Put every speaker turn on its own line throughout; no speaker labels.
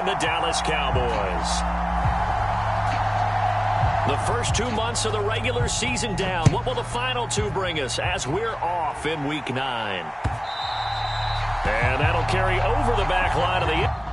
and the Dallas Cowboys. The first 2 months of the regular season down. What will the final 2 bring us as we're off in Week 9? And that'll carry over the back line of the...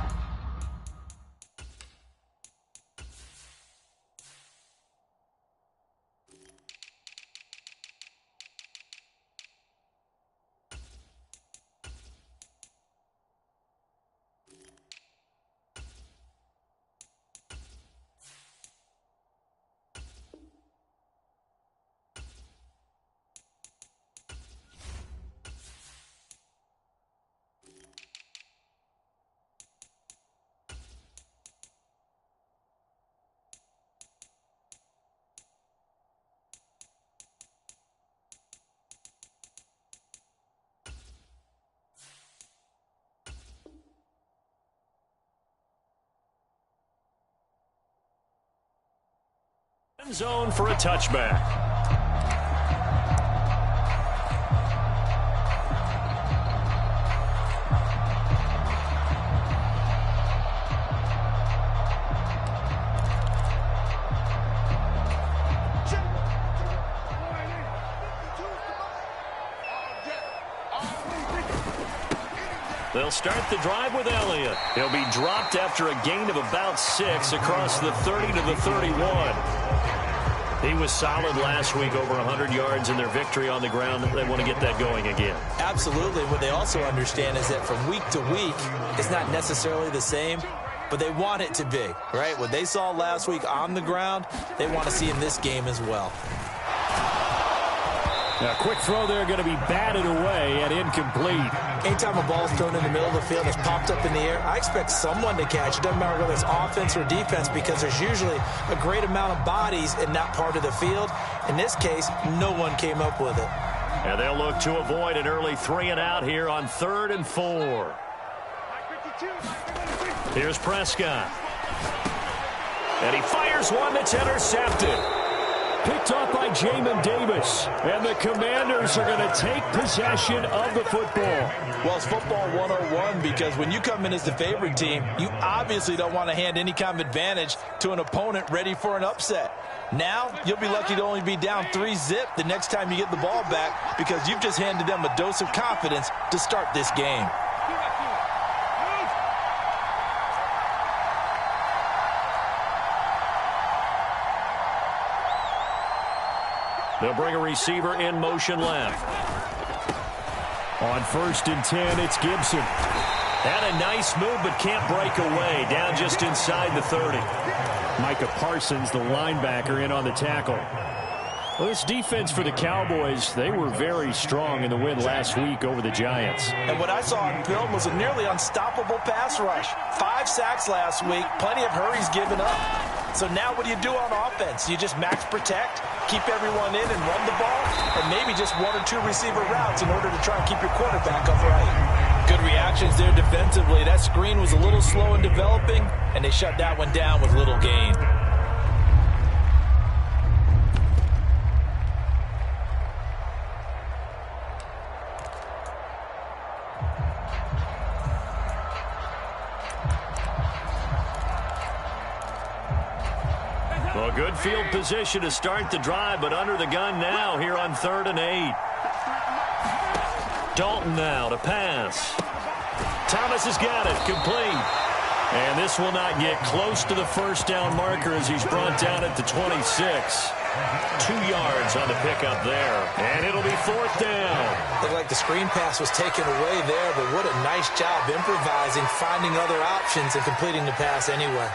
zone for a touchback. They'll start the drive with Elliott. He'll be dropped after a gain of about 6 across the 30 to the 31. He was solid last week, over 100 yards in their victory on the ground. They want to get that going again.
Absolutely. What they also understand is that from week to week, it's not necessarily the same, but they want it to be, right? What they saw last week on the ground, they want to see in this game as well.
A quick throw there, going to be batted away and incomplete.
Anytime a ball's thrown in the middle of the field, it's popped up in the air, I expect someone to catch it. Doesn't matter whether it's offense or defense, because there's usually a great amount of bodies in that part of the field. In this case, no one came up with it.
And they'll look to avoid an early 3 and out here on 3rd and 4. Here's Prescott. And he fires one that's intercepted. Picked up by Jamin Davis. And the Commanders are going to take possession of the football.
Well, it's football 101, because when you come in as the favorite team, you obviously don't want to hand any kind of advantage to an opponent ready for an upset. Now, you'll be lucky to only be down 3-0 the next time you get the ball back, because you've just handed them a dose of confidence to start this game.
They'll bring a receiver in motion left. On 1st and 10, it's Gibson. Had a nice move, but can't break away. Down just inside the 30. Micah Parsons, the linebacker, in on the tackle. Well, this defense for the Cowboys, they were very strong in the win last week over the Giants.
And what I saw on film was a nearly unstoppable pass rush. 5 sacks last week, plenty of hurries given up. So now what do you do on offense? You just max protect, keep everyone in and run the ball, or maybe just 1 or 2 receiver routes in order to try and keep your quarterback upright. Good reactions there defensively. That screen was a little slow in developing, and they shut that one down with little gain.
Well, good field position to start the drive, but under the gun now here on 3rd and 8. Dalton now to pass. Thomas has got it, complete. And this will not get close to the first down marker as he's brought down at the 26. 2 yards on the pickup there. And it'll be 4th down.
Looked like the screen pass was taken away there, but what a nice job improvising, finding other options, and completing the pass anyway.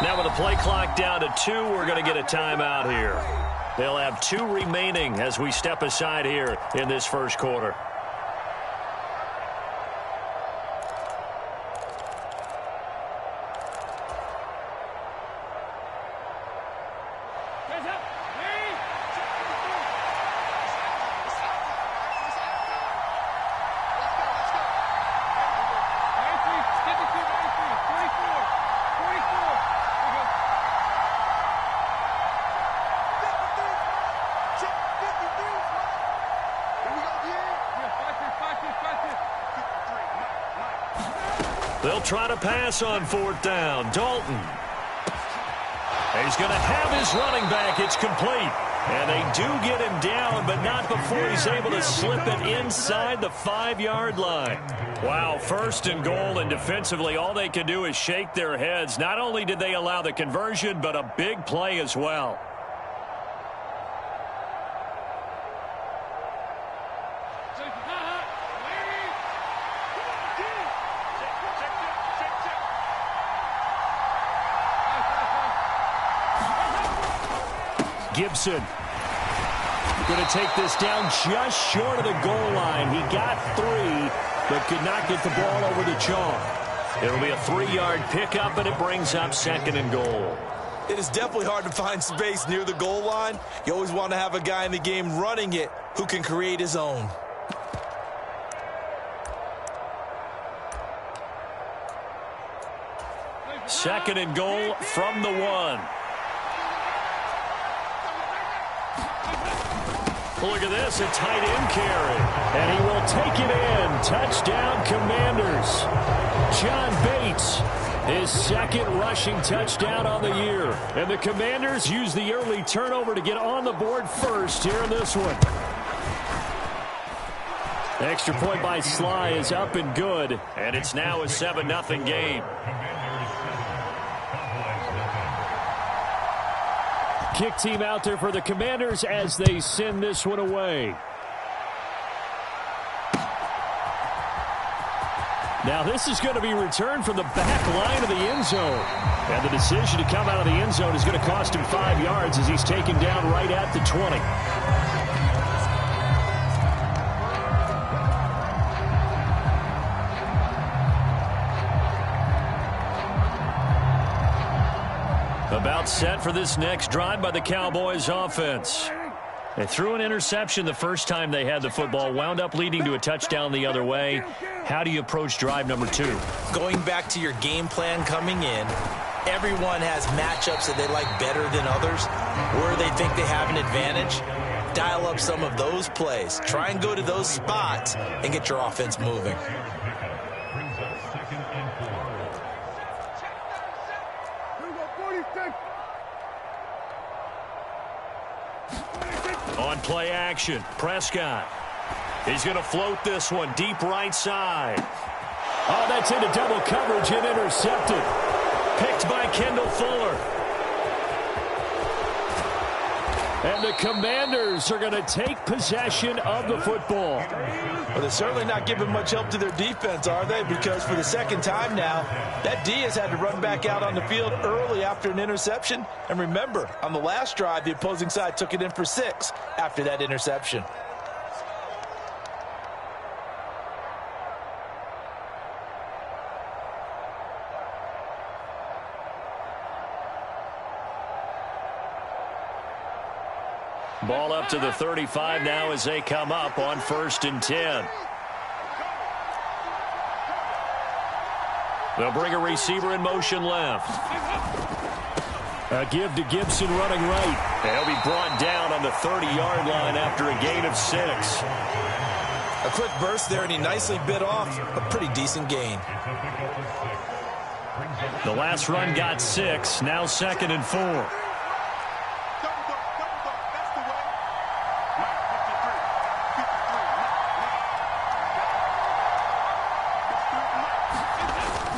Now with the play clock down to 2, we're going to get a timeout here. They'll have 2 remaining as we step aside here in this first quarter. They'll try to pass on fourth down. Dalton. He's going to have his running back. It's complete. And they do get him down, but not before he's able to slip it inside the 5-yard line. Wow, first and goal, and defensively all they can do is shake their heads. Not only did they allow the conversion, but a big play as well. Gibson going to take this down just short of the goal line. He got 3, but could not get the ball over the chalk. It'll be a 3-yard pickup, and it brings up second and goal.
It is definitely hard to find space near the goal line. You always want to have a guy in the game running it who can create his own.
Second and goal from the 1. Look at this, a tight end carry. And he will take it in. Touchdown, Commanders. John Bates, his second rushing touchdown on the year. And the Commanders use the early turnover to get on the board first here in this one. Extra point by Sly is up and good. And it's now a 7-0 game. Kick team out there for the Commanders as they send this one away. Now this is going to be returned from the back line of the end zone. And the decision to come out of the end zone is going to cost him 5 yards as he's taken down right at the 20. About set for this next drive by the Cowboys offense. They threw an interception the first time they had the football, wound up leading to a touchdown the other way. How do you approach drive number 2?
Going back to your game plan coming in, everyone has matchups that they like better than others, where they think they have an advantage. Dial up some of those plays. Try and go to those spots and get your offense moving.
On play action, Prescott. He's going to float this one deep right side. Oh, that's into double coverage and intercepted. Picked by Kendall Fuller. And the Commanders are going to take possession of the football.
Well, they're certainly not giving much help to their defense, are they? Because for the second time now, that D has had to run back out on the field early after an interception. And remember, on the last drive, the opposing side took it in for 6 after that interception.
Ball up to the 35 now as they come up on 1st and 10. They'll bring a receiver in motion left. A give to Gibson running right. He'll be brought down on the 30-yard line after a gain of 6.
A quick burst there, and he nicely bit off a pretty decent gain.
The last run got 6, now 2nd and 4.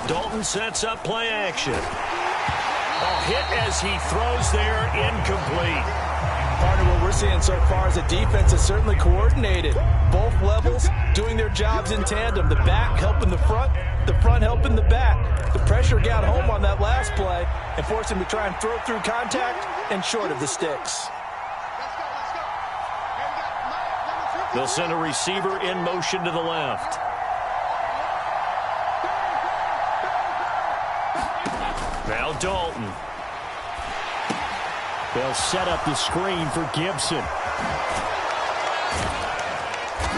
Dalton sets up play action. A hit as he throws there, incomplete.
Part of what we're seeing so far is the defense is certainly coordinated. Both levels doing their jobs in tandem. The back helping the front helping the back. The pressure got home on that last play and forced him to try and throw through contact and short of the sticks.
They'll send a receiver in motion to the left. Now Dalton. They'll set up the screen for Gibson.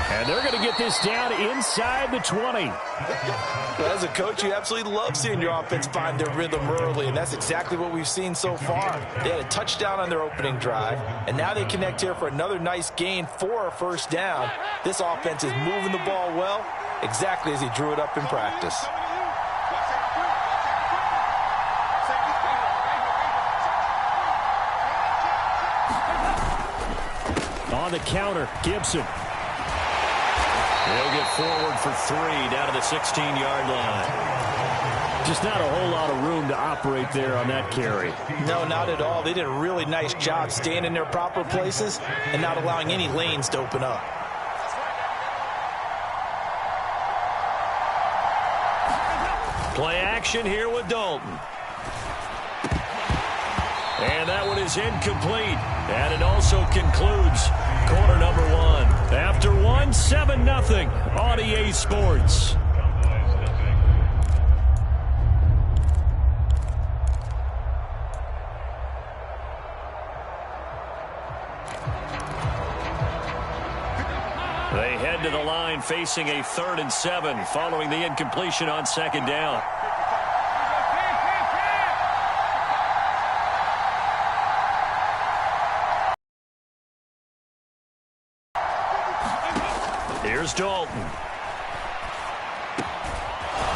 And they're going to get this down inside the 20.
Well, as a coach, you absolutely love seeing your offense find their rhythm early, and that's exactly what we've seen so far. They had a touchdown on their opening drive, and now they connect here for another nice gain for a first down. This offense is moving the ball well, exactly as he drew it up in practice.
On the counter, Gibson. He'll get forward for 3 down to the 16-yard line. Just not a whole lot of room to operate there on that carry.
No, not at all. They did a really nice job staying in their proper places and not allowing any lanes to open up.
Play action here with Dalton. And that one is incomplete. And it also concludes quarter number 1. After 1, 7-0 on EA Sports. They head to the line facing a 3rd and 7 following the incompletion on 2nd down. Here's Dalton.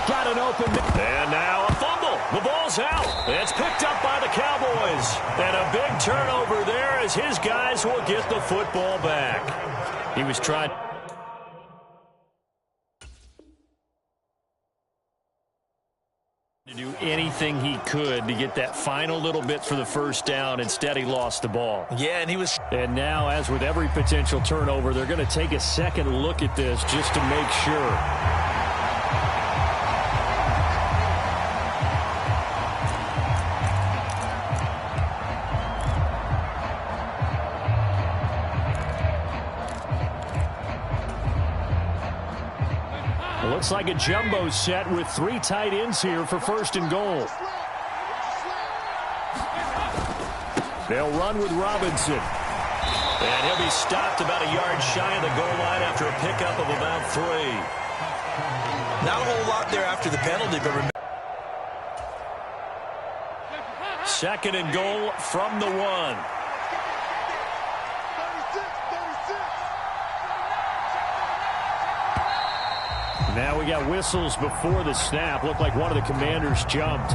Got an open. And now a fumble. The ball's out. It's picked up by the Cowboys. And a big turnover there as his guys will get the football back. He was trying to do anything he could to get that final little bit for the first down. Instead, he lost the ball.
Yeah, and he was.
And now, as with every potential turnover, they're going to take a second look at this just to make sure. Looks like a jumbo set with 3 tight ends here for 1st and goal. They'll run with Robinson. And he'll be stopped about a yard shy of the goal line after a pickup of about 3.
Not a whole lot there after the penalty, but remember.
2nd and goal from the 1. Now we got whistles before the snap. Looked like one of the Commanders jumped.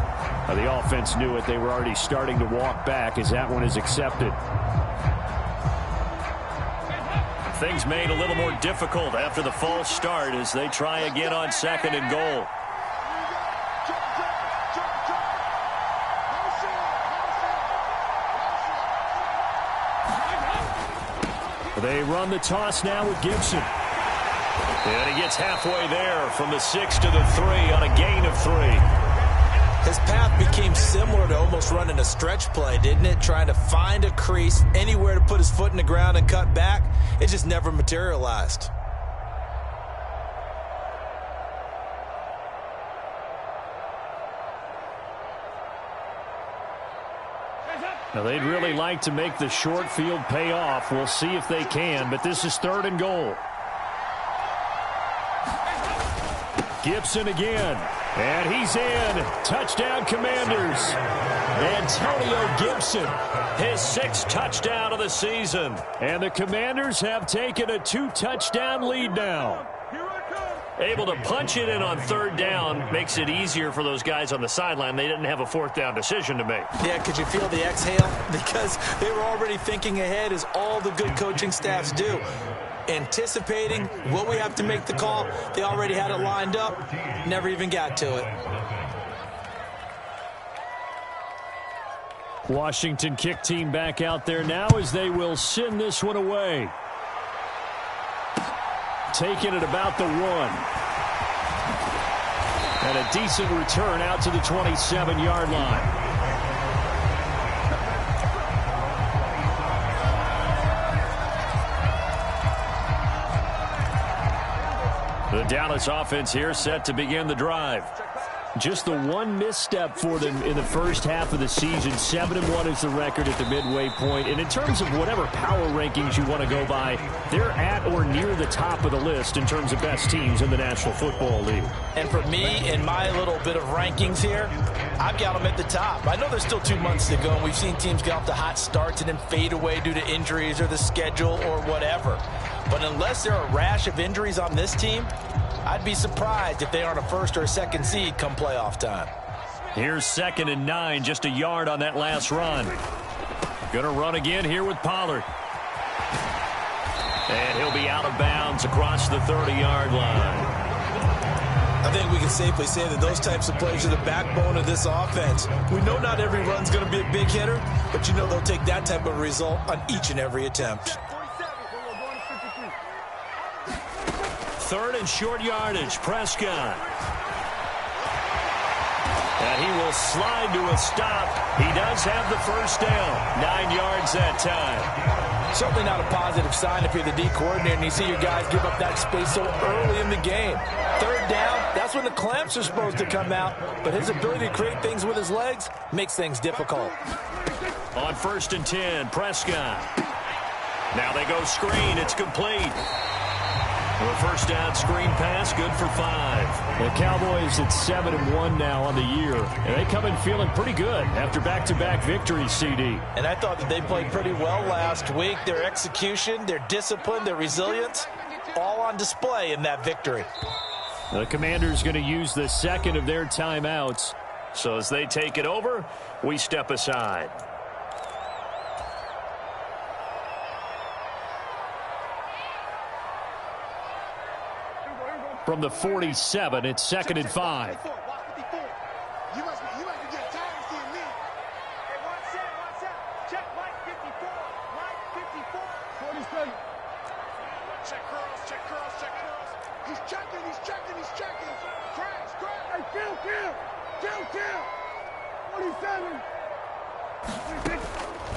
The offense knew it. They were already starting to walk back as that one is accepted. Things made a little more difficult after the false start as they try again on 2nd and goal. They run the toss now with Gibson. And he gets halfway there from the 6 to the 3 on a gain of 3.
His path became similar to almost running a stretch play, didn't it? Trying to find a crease, anywhere to put his foot in the ground and cut back. It just never materialized.
Now, they'd really like to make the short field pay off. We'll see if they can, but this is 3rd and goal. Gibson again, and he's in. Touchdown, Commanders. Antonio Gibson, his 6th touchdown of the season. And the Commanders have taken a 2-touchdown lead now. Able to punch it in on 3rd down makes it easier for those guys on the sideline. They didn't have a 4th down decision to make.
Yeah, could you feel the exhale? Because they were already thinking ahead, as all the good coaching staffs do. Anticipating, will we have to make the call? They already had it lined up, never even got to it.
Washington kick team back out there now as they will send this one away. Taking it about the 1. And a decent return out to the 27-yard line. The Dallas offense here set to begin the drive. Just the one misstep for them in the first half of the season. 7-1 is the record at the midway point. And in terms of whatever power rankings you want to go by, they're at or near the top of the list in terms of best teams in the National Football League.
And for me, in my little bit of rankings here, I've got them at the top. I know there's still 2 months to go, and we've seen teams get off to hot starts and then fade away due to injuries or the schedule or whatever. But unless there are a rash of injuries on this team, I'd be surprised if they aren't a 1st or a 2nd seed come playoff time.
Here's 2nd and 9, just a yard on that last run. Gonna run again here with Pollard. And he'll be out of bounds across the 30-yard line.
I think we can safely say that those types of plays are the backbone of this offense. We know not every run's going to be a big hitter, but you know they'll take that type of result on each and every attempt.
3rd and short yardage, Prescott. And he will slide to a stop. He does have the first down. 9 yards that time.
Certainly not a positive sign if you're the D coordinator and you see your guys give up that space so early in the game. 3rd down, that's when the clamps are supposed to come out, but his ability to create things with his legs makes things difficult.
On 1st and 10, Prescott. Now they go screen. It's complete. The first down screen pass, good for 5.
The Cowboys at 7-1 now on the year. And they come in feeling pretty good after back-to-back victories, CD.
And I thought that they played pretty well last week. Their execution, their discipline, their resilience, all on display in that victory.
The Commanders going to use the second of their timeouts.
So as they take it over, we step aside.
From the 47, it's 2nd and 5.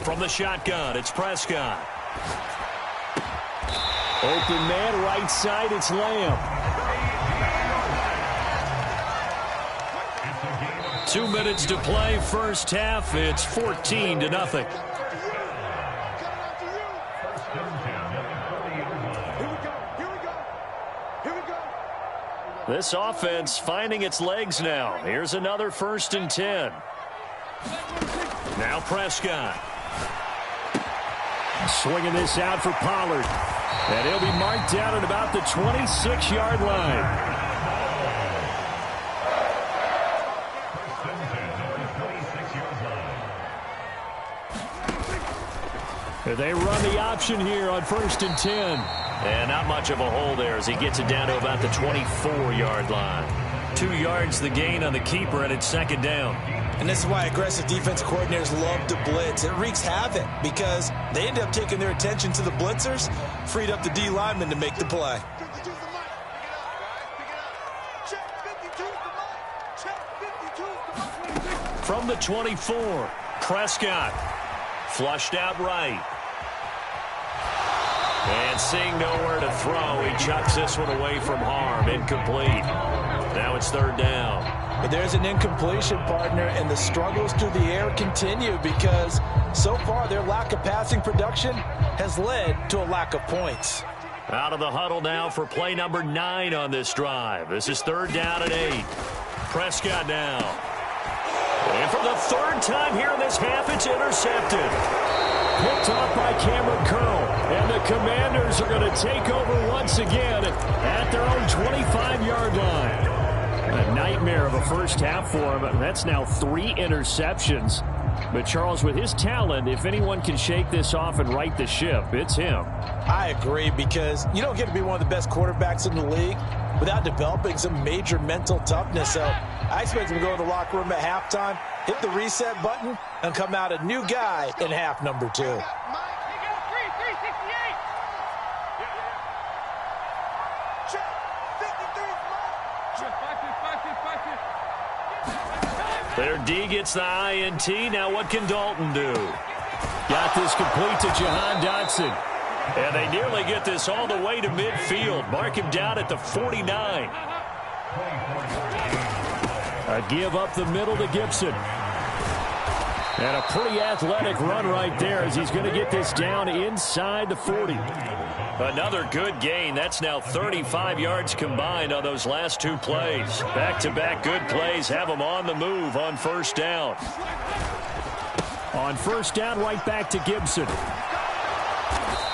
From the shotgun, it's Prescott.
Open man, right side, it's Lamb.
2 minutes to play, first half. It's 14-0. This offense finding its legs now. Here's another 1st and 10. Now Prescott.
Swinging this out for Pollard. And he'll be marked down at about the 26-yard line. They run the option here on 1st and 10.
And not much of a hole there as he gets it down to about the 24-yard line. 2 yards the gain on the keeper, and it's 2nd down.
And this is why aggressive defense coordinators love to blitz. It wreaks havoc because they end up taking their attention to the blitzers, freed up the D lineman to make the play.
From the 24, Prescott flushed out right. And seeing nowhere to throw, he chucks this one away from harm. Incomplete. Now it's 3rd down.
But there's an incompletion, partner, and the struggles through the air continue because so far their lack of passing production has led to a lack of points.
Out of the huddle now for play number 9 on this drive. This is 3rd down and 8. Prescott now. And for the 3rd time here in this half, it's intercepted.
Picked off by Cameron Curl. And the Commanders are going to take over once again at their own 25-yard line. A nightmare of a first half for him. That's now 3 interceptions. But Charles, with his talent, if anyone can shake this off and right the ship, it's him.
I agree, because you don't get to be one of the best quarterbacks in the league without developing some major mental toughness. So I expect him to go in the locker room at halftime, hit the reset button, and come out a new guy in half number 2.
Their D gets the INT. Now what can Dalton do?
Got this complete to Jahan Dotson.
And they nearly get this all the way to midfield. Mark him down at the 49.
A give up the middle to Gibson. And a pretty athletic run right there as he's going to get this down inside the 40.
Another good gain. That's now 35 yards combined on those last 2 plays. Back-to-back good plays have them on the move on 1st down.
On 1st down, right back to Gibson.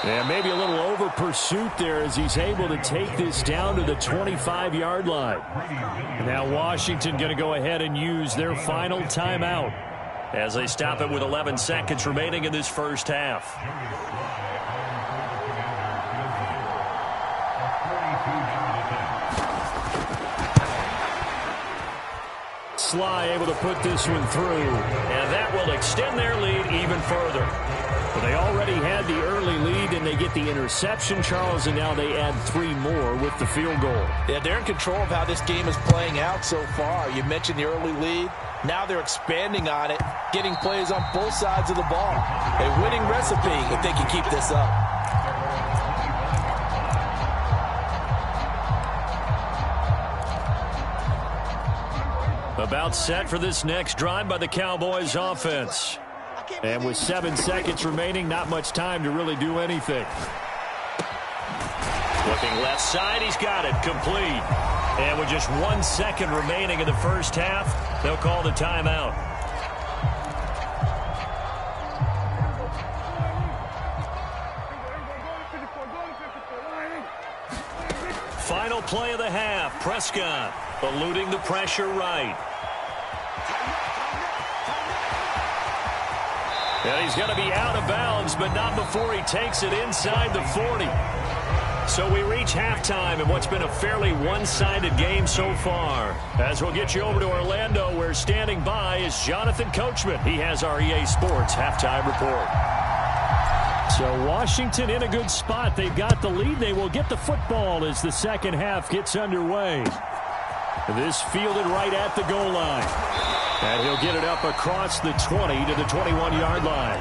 And maybe a little over pursuit there as he's able to take this down to the 25-yard line. Now Washington going to go ahead and use their final timeout
as they stop it with 11 seconds remaining in this first half.
fly, able to put this one through.
And that will extend their lead even further.
Well, they already had the early lead, and they get the interception, Charles, and now they add 3 more with the field goal.
Yeah, they're in control of how this game is playing out so far. You mentioned the early lead. Now they're expanding on it, getting plays on both sides of the ball. A winning recipe if they can keep this up.
About set for this next drive by the Cowboys offense.
And with 7 seconds remaining, not much time to really do anything.
Looking left side, he's got it, complete. And with just 1 second remaining in the first half, they'll call the timeout. Final play of the half, Prescott eluding the pressure right. And he's going to be out of bounds, but not before he takes it inside the 40. So we reach halftime in what's been a fairly one-sided game so far. As we'll get you over to Orlando, where standing by is Jonathan Coachman. He has our EA Sports halftime report.
So Washington in a good spot. They've got the lead. They will get the football as the second half gets underway. This fielded right at the goal line. And he'll get it up across the 20 to the 21-yard line.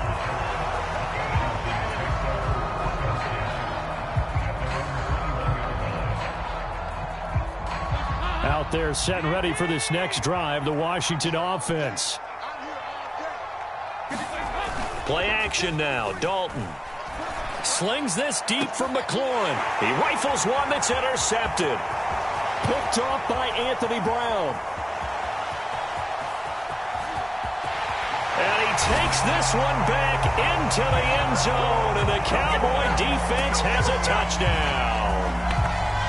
Out there set and ready for this next drive, the Washington offense.
Play action now, Dalton. Slings this deep from McLaurin. He rifles one that's intercepted.
Picked off by Anthony Brown.
And he takes this one back into the end zone, and the Cowboy defense has a touchdown.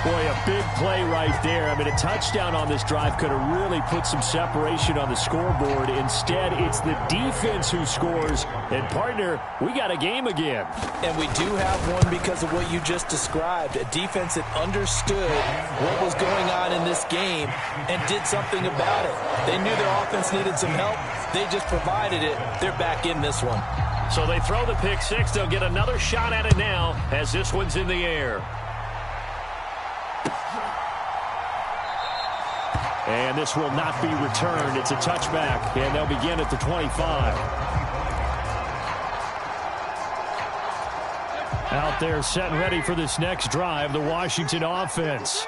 Boy, a big play right there. I mean, a touchdown on this drive could have really put some separation on the scoreboard. Instead, it's the defense who scores. And, partner, we got a game again.
And we do have one because of what you just described. A defense that understood what was going on in this game and did something about it. They knew their offense needed some help. They just provided it. They're back in this one.
So they throw the pick six. They'll get another shot at it now as this one's in the air.
And this will not be returned. It's a touchback, and they'll begin at the 25. Out there set and ready for this next drive, the Washington offense.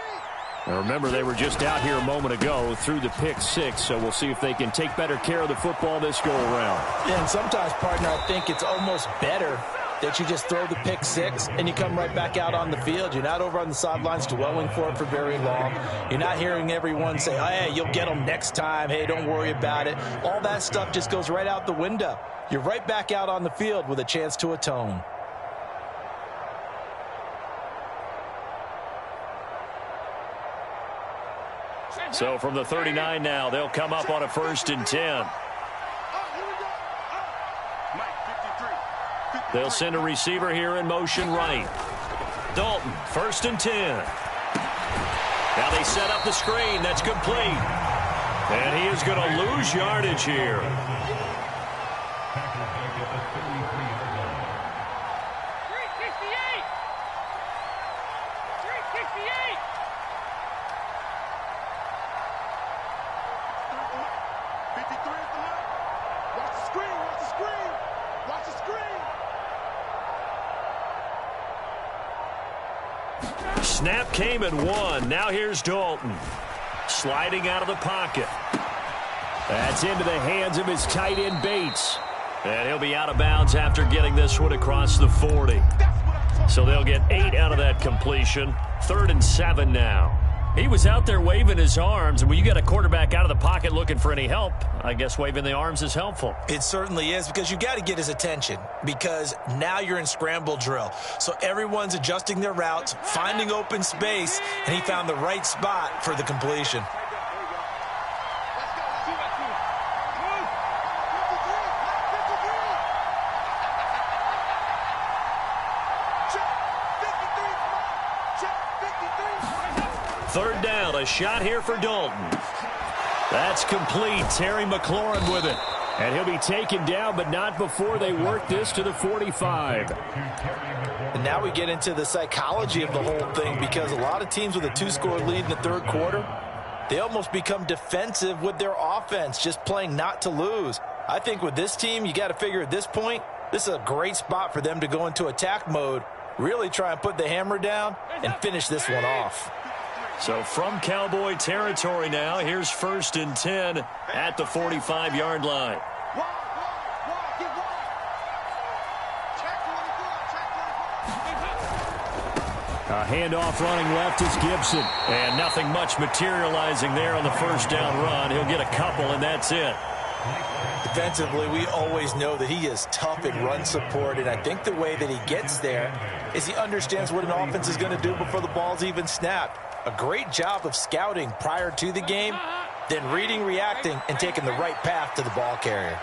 Now remember, they were just out here a moment ago through the pick six, so we'll see if they can take better care of the football this go-around.
Yeah, and sometimes, partner, I think it's almost better that you just throw the pick six and you come right back out on the field. You're not over on the sidelines dwelling for it for very long. You're not hearing everyone say, oh, hey, you'll get them next time. Hey, don't worry about it. All that stuff just goes right out the window. You're right back out on the field with a chance to atone.
So from the 39 now, they'll come up on a 1st and 10. They'll send a receiver here in motion right. Dalton, 1st and 10. Now they set up the screen. That's complete. And he is going to lose yardage here. Snap came at 1. Now here's Dalton. Sliding out of the pocket.
That's into the hands of his tight end, Bates.
And he'll be out of bounds after getting this one across the 40. So they'll get 8 out of that completion. 3rd and 7 now. He was out there waving his arms, and when you got a quarterback out of the pocket looking for any help, I guess waving the arms is helpful.
It certainly is, because you got to get his attention, because now you're in scramble drill. So everyone's adjusting their routes, finding open space, and he found the right spot for the completion.
Third down, a shot here for Dalton. That's complete. Terry McLaurin with it.
And he'll be taken down, but not before they work this to the 45.
And now we get into the psychology of the whole thing, because a lot of teams with a 2-score lead in the third quarter, they almost become defensive with their offense, just playing not to lose. I think with this team, you got to figure at this point, this is a great spot for them to go into attack mode, really try and put the hammer down and finish this one off.
So from Cowboy territory now, here's 1st and 10 at the 45-yard line.
A handoff running left is Gibson.
And nothing much materializing there on the first down run. He'll get a couple, and that's it.
Defensively, we always know that he is tough in run support, and I think the way that he gets there is he understands what an offense is going to do before the ball's even snapped. A great job of scouting prior to the game, then reading, reacting, and taking the right path to the ball carrier.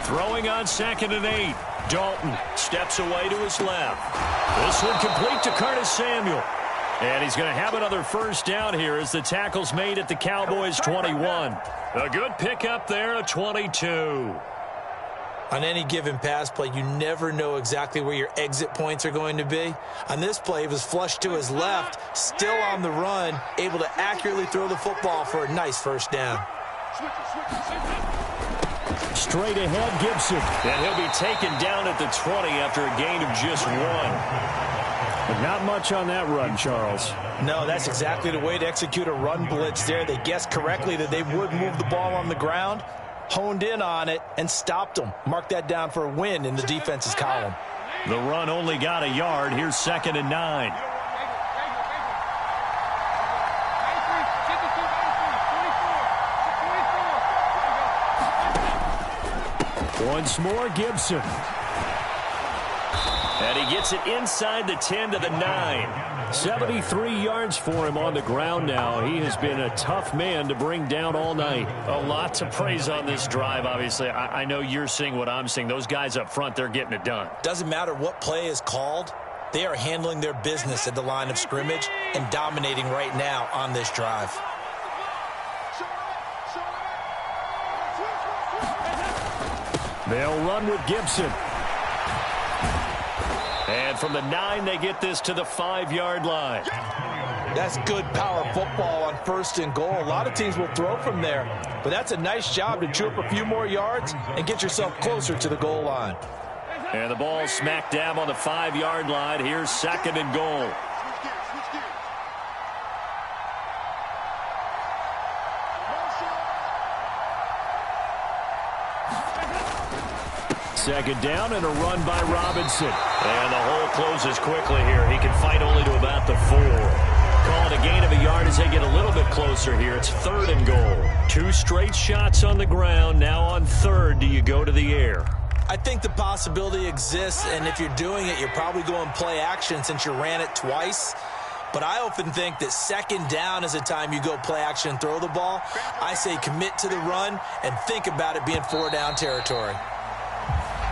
Throwing on 2nd and 8. Dalton steps away to his left. This one complete to Curtis Samuel. And he's going to have another first down here as the tackle's made at the Cowboys' 21. A good pickup there, a 22.
On any given pass play, you never know exactly where your exit points are going to be. On this play, it was flushed to his left, still on the run, able to accurately throw the football for a nice first down.
Straight ahead, Gibson.
And he'll be taken down at the 20 after a gain of just 1.
But not much on that run, Charles.
No, that's exactly the way to execute a run blitz there. They guessed correctly that they would move the ball on the ground, honed in on it, and stopped them. Mark that down for a win in the defense's column.
The run only got a yard. Here's 2nd and 9.
Once more, Gibson.
And he gets it inside the 10 to the 9.
73 yards for him on the ground now. He has been a tough man to bring down all night.
A lot to praise on this drive, obviously. I know you're seeing what I'm seeing. Those guys up front, they're getting it done.
Doesn't matter what play is called. They are handling their business at the line of scrimmage and dominating right now on this drive.
They'll run with Gibson.
And from the 9, they get this to the 5-yard line.
That's good power football on 1st and goal. A lot of teams will throw from there, but that's a nice job to chew up a few more yards and get yourself closer to the goal line.
And the ball smack dab on the 5-yard line. Here's 2nd and goal.
Second down and a run by Robinson.
And the hole closes quickly here. He can fight only to about the 4. Call it a gain of a yard as they get a little bit closer here. It's 3rd and goal. 2 straight shots on the ground. Now on 3rd, do you go to the air?
I think the possibility exists, and if you're doing it, you're probably going play action since you ran it twice. But I often think that 2nd down is the time you go play action and throw the ball. I say commit to the run and think about it being 4-down territory.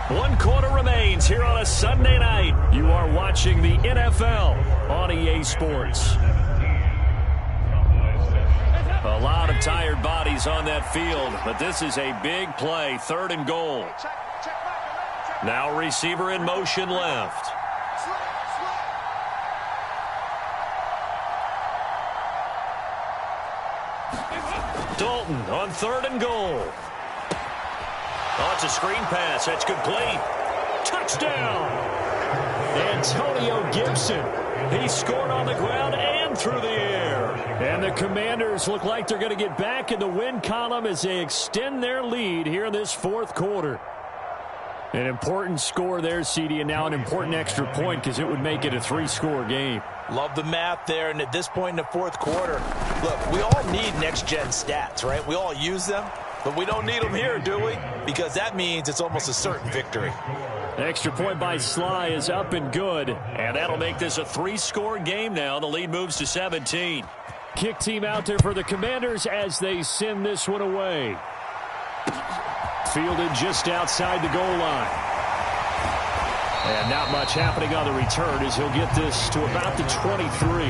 1 quarter remains here on a Sunday night. You are watching the NFL on EA Sports. A lot of tired bodies on that field, but this is a big play. 3rd and goal. Now receiver in motion left. Dalton on 3rd and goal. Oh, it's a screen pass. That's complete. Touchdown.
Antonio Gibson. He scored on the ground and through the air. And the Commanders look like they're going to get back in the win column as they extend their lead here in this 4th quarter. An important score there, CD, and now an important extra point because it would make it a 3-score game.
Love the math there, and at this point in the 4th quarter, look, we all need next-gen stats, right? We all use them, but we don't need them here, do we? Because that means it's almost a certain victory.
Extra point by Sly is up and good.
And that'll make this a 3-score game now. The lead moves to 17.
Kick team out there for the Commanders as they send this one away. Fielded just outside the goal line. And not much happening on the return as he'll get this to about the 23.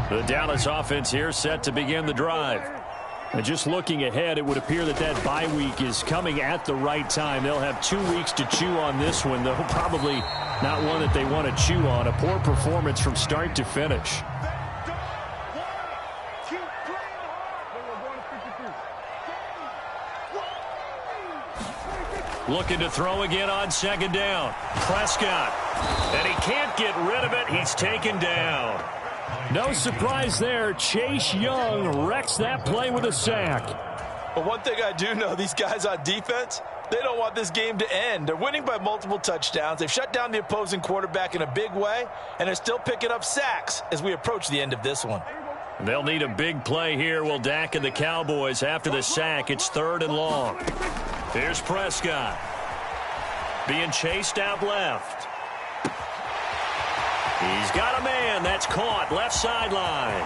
The Dallas offense here set to begin the drive. And just looking ahead, it would appear that that bye week is coming at the right time. They'll have 2 weeks to chew on this one, though probably not one that they want to chew on. A poor performance from start to finish. Looking to throw again on second down. Prescott. And he can't get rid of it. He's taken down. No surprise there. Chase Young wrecks that play with a sack.
But one thing I do know, these guys on defense, they don't want this game to end. They're winning by multiple touchdowns. They've shut down the opposing quarterback in a big way, and they're still picking up sacks as we approach the end of this one.
They'll need a big play here. Will Dak and the Cowboys after the sack. It's 3rd and long. Here's Prescott. Being chased out left. He's got a man. That's caught. Left sideline.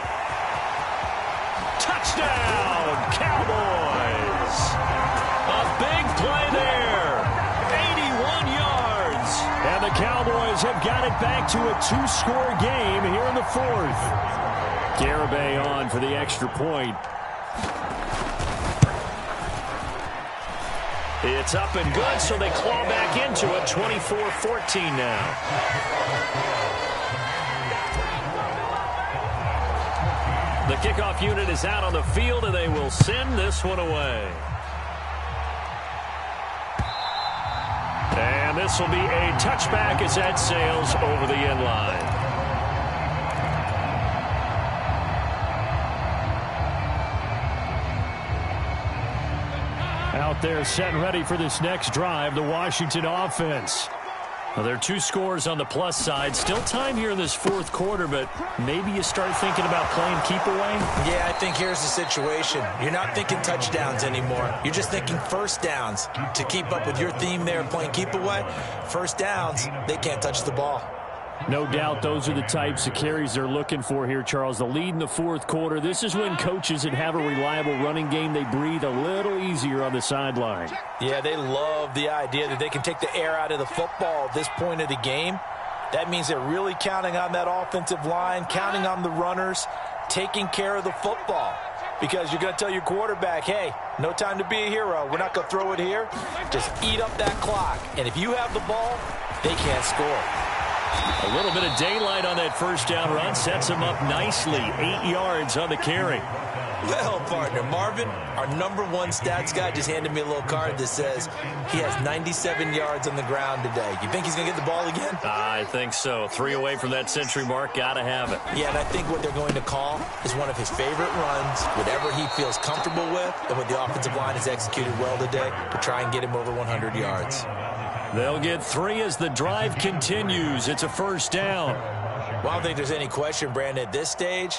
Touchdown, Cowboys. A big play there. 81 yards. And the Cowboys have got it back to a 2-score game here in the 4th. Garibay on for the extra point. It's up and good, so they claw back into it. 24-14 now. The kickoff unit is out on the field, and they will send this one away. And this will be a touchback as that sails over the end line. Out there set and ready for this next drive, the Washington offense. Well, there are 2 scores on the plus side. Still time here in this 4th quarter, but maybe you start thinking about playing keep away?
Yeah, I think here's the situation. You're not thinking touchdowns anymore. You're just thinking first downs. To keep up with your theme there, playing keep away, first downs, they can't touch the ball.
No doubt those are the types of carries they're looking for here, Charles. The lead in the 4th quarter. This is when coaches that have a reliable running game, they breathe a little easier on the sideline.
Yeah, they love the idea that they can take the air out of the football at this point of the game. That means they're really counting on that offensive line, counting on the runners, taking care of the football. Because you're going to tell your quarterback, hey, no time to be a hero. We're not going to throw it here. Just eat up that clock. And if you have the ball, they can't score.
A little bit of daylight on that first down run sets him up nicely. 8 yards on the carry.
Well, partner, Marvin, our #1 stats guy, just handed me a little card that says he has 97 yards on the ground today. You think he's going to get the ball again?
I think so. 3 away from that century mark. Got to have it.
Yeah, and I think what they're going to call is one of his favorite runs, whatever he feels comfortable with, and what the offensive line has executed well today to try and get him over 100 yards.
They'll get 3 as the drive continues. It's a first down.
Well, I don't think there's any question, Brandon, at this stage.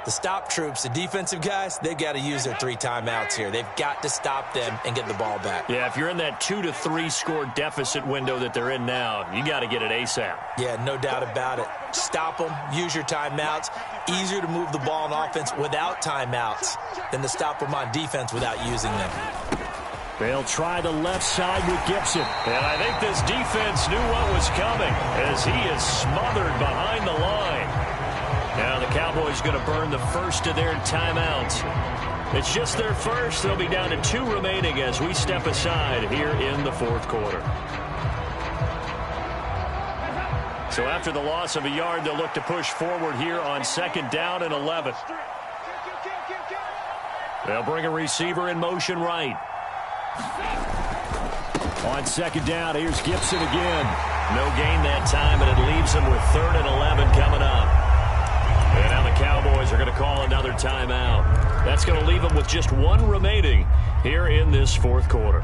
The stop troops, the defensive guys, they've got to use their 3 timeouts here. They've got to stop them and get the ball back.
Yeah, if you're in that 2 to 3 score deficit window that they're in now, you got to get it ASAP.
Yeah, no doubt about it. Stop them, use your timeouts. Easier to move the ball on offense without timeouts than to stop them on defense without using them.
They'll try the left side with Gibson. And I think this defense knew what was coming as he is smothered behind the line. Now the Cowboys going to burn the first of their timeouts. It's just their first. They'll be down to 2 remaining as we step aside here in the 4th quarter. So after the loss of a yard, they'll look to push forward here on 2nd down and 11. They'll bring a receiver in motion right. On 2nd down, here's Gibson again. No gain that time, and it leaves them with 3rd and 11 coming up. And now the Cowboys are going to call another timeout. That's going to leave them with just 1 remaining here in this 4th quarter.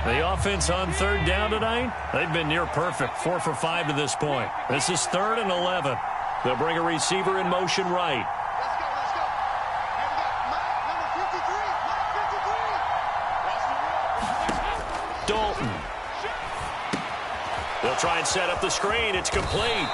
The offense on 3rd down tonight, they've been near perfect. 4 for 5 to this point. This is 3rd and 11. They'll bring a receiver in motion right. Dalton. They'll try and set up the screen. It's complete.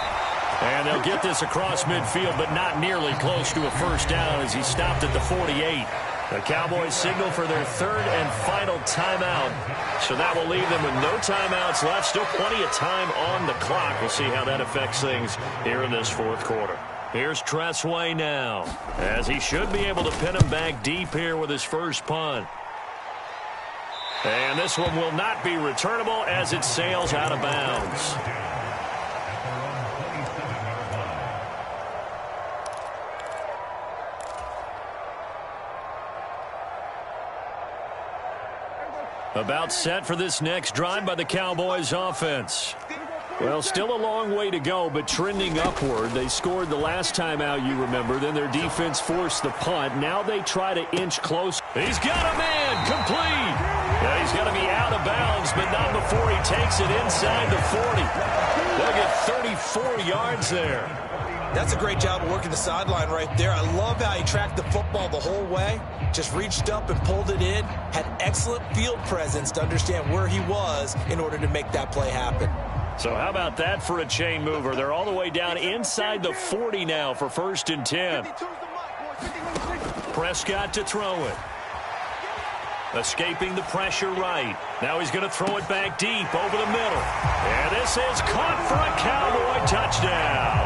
And they'll get this across midfield, but not nearly close to a first down as he stopped at the 48.
The Cowboys signal for their third and final timeout. So that will leave them with no timeouts left. Still plenty of time on the clock. We'll see how that affects things here in this fourth quarter. Here's Tressway now, as he should be able to pin him back deep here with his first punt. And this one will not be returnable as it sails out of bounds. About set for this next drive by the Cowboys offense. Well, still a long way to go, but trending upward. They scored the last time out, you remember. Then their defense forced the punt. Now they try to inch close. He's got a man complete. Yeah, he's got to be out of bounds, but not before he takes it inside the 40. They'll get 34 yards there.
That's a great job of working the sideline right there. I love how he tracked the football the whole way. Just reached up and pulled it in. Had excellent field presence to understand where he was in order to make that play happen.
So how about that for a chain mover? They're all the way down inside the 40 now for 1st and 10. Prescott to throw it. Escaping the pressure right. Now he's going to throw it back deep over the middle. And this is caught for a Cowboy touchdown.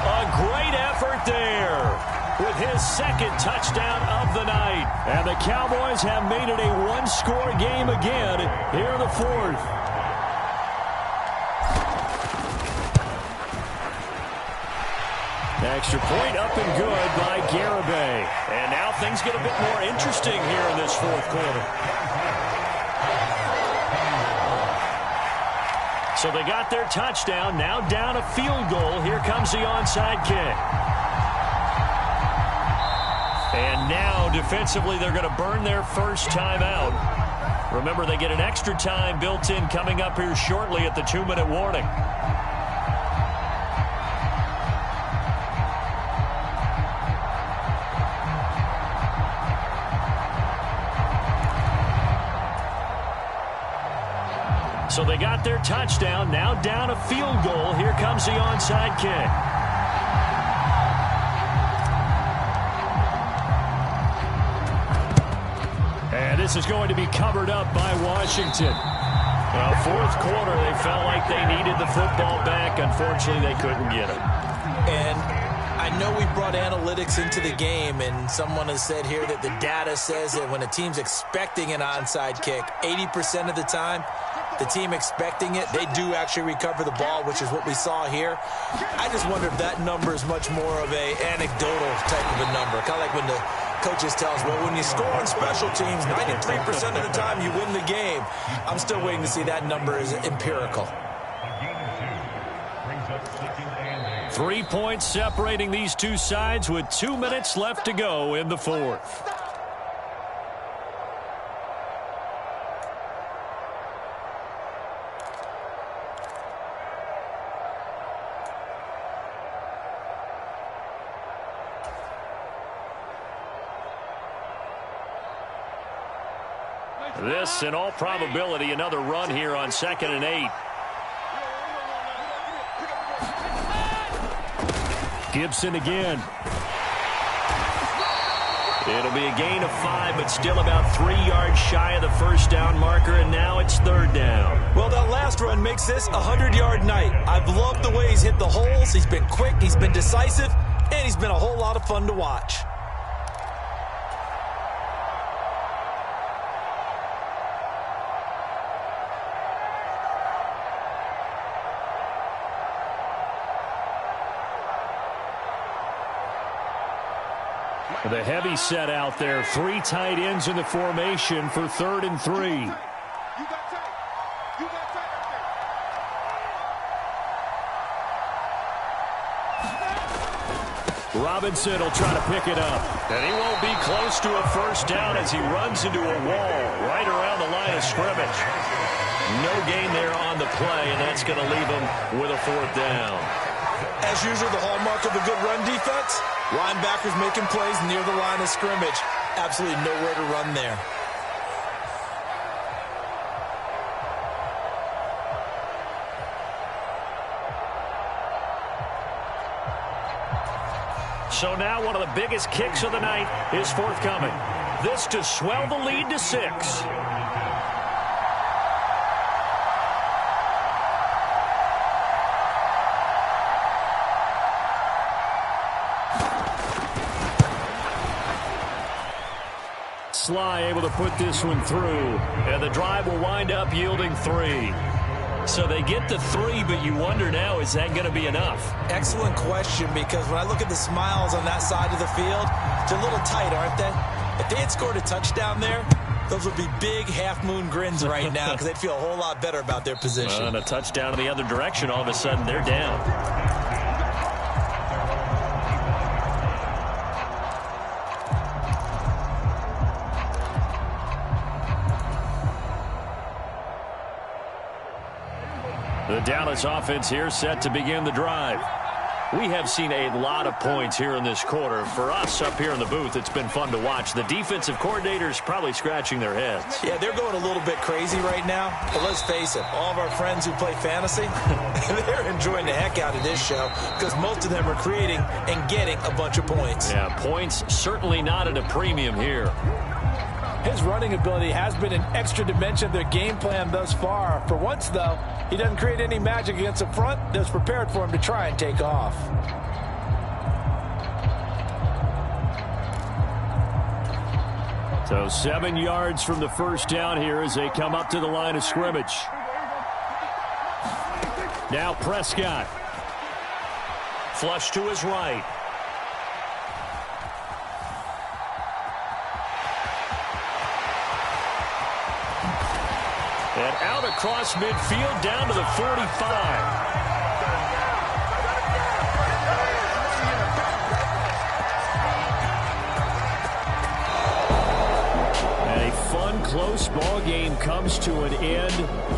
A great effort there with his second touchdown of the night. And the Cowboys have made it a one-score game again here in the fourth. Extra point up and good by Garibay. And now things get a bit more interesting here in this fourth quarter. So they got their touchdown, now down a field goal. Here comes the onside kick. And now defensively they're going to burn their first timeout. Remember, they get an extra time built in coming up here shortly at the 2-minute warning. So they got their touchdown, now down a field goal. Here comes the onside kick. And this is going to be covered up by Washington. Well, fourth quarter, they felt like they needed the football back. Unfortunately, they couldn't get it.
And I know we brought analytics into the game, and someone has said here that the data says that when a team's expecting an onside kick, 80% of the time, the team expecting it, they do actually recover the ball, which is what we saw here. I just wonder if that number is much more of a anecdotal type of a number. Kind of like when the coaches tell us, well, when you score on special teams, 93% of the time you win the game. I'm still waiting to see that number is empirical.
3 points separating these two sides with 2 minutes left to go in the fourth. This, in all probability, another run here on 2nd and 8. Gibson again. It'll be a gain of 5, but still about 3 yards shy of the first down marker, and now it's 3rd down.
Well, that last run makes this a 100-yard night. I've loved the way he's hit the holes. He's been quick, he's been decisive, and he's been a whole lot of fun to watch.
The heavy set out there. 3 tight ends in the formation for 3rd and 3. Robinson will try to pick it up. And he won't be close to a first down as he runs into a wall right around the line of scrimmage. No gain there on the play, and that's going to leave him with a 4th down.
As usual, the hallmark of a good run defense, linebackers making plays near the line of scrimmage. Absolutely nowhere to run there.
So now one of the biggest kicks of the night is forthcoming. This to swell the lead to 6.
Sly able to put this one through.
And the drive will wind up yielding 3. So they get to 3, but you wonder now, is that going to be enough?
Excellent question, because when I look at the smiles on that side of the field, they're a little tight, aren't they? If they had scored a touchdown there, those would be big half-moon grins right now because they'd feel a whole lot better about their position.
And a touchdown in the other direction, all of a sudden they're down. The Dallas offense here set to begin the drive. We have seen a lot of points here in this quarter. For us up here in the booth, it's been fun to watch. The defensive coordinators probably scratching their heads.
Yeah, they're going a little bit crazy right now. But let's face it, all of our friends who play fantasy, they're enjoying the heck out of this show because most of them are creating and getting a bunch of points.
Yeah, points certainly not at a premium here.
His running ability has been an extra dimension of their game plan thus far. For once, though, he doesn't create any magic against the front that's prepared for him to try and take off.
So 7 yards from the first down here as they come up to the line of scrimmage. Now Prescott.
Flush to his right. And out across midfield down to the 45.
A fun, close ball game comes to an end.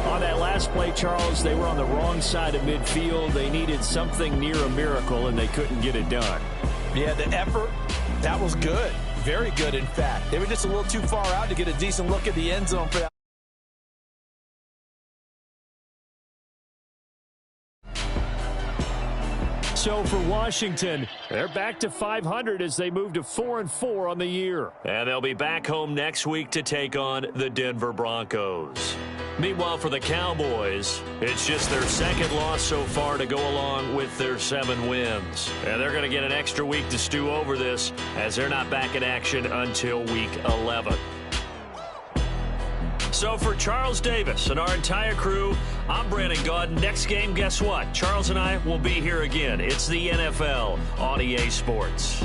On that last play, Charles, they were on the wrong side of midfield. They needed something near a miracle, and they couldn't get it done.
Yeah, the effort, that was good. Very good, in fact. They were just a little too far out to get a decent look at the end zone for that.
So for Washington, they're back to 500 as they move to 4-4 on the year.
And they'll be back home next week to take on the Denver Broncos. Meanwhile, for the Cowboys, it's just their second loss so far to go along with their 7 wins. And they're going to get an extra week to stew over this as they're not back in action until week 11. So for Charles Davis and our entire crew, I'm Brandon Gaudin. Next game, guess what? Charles and I will be here again. It's the NFL on EA Sports.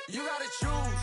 You gotta choose.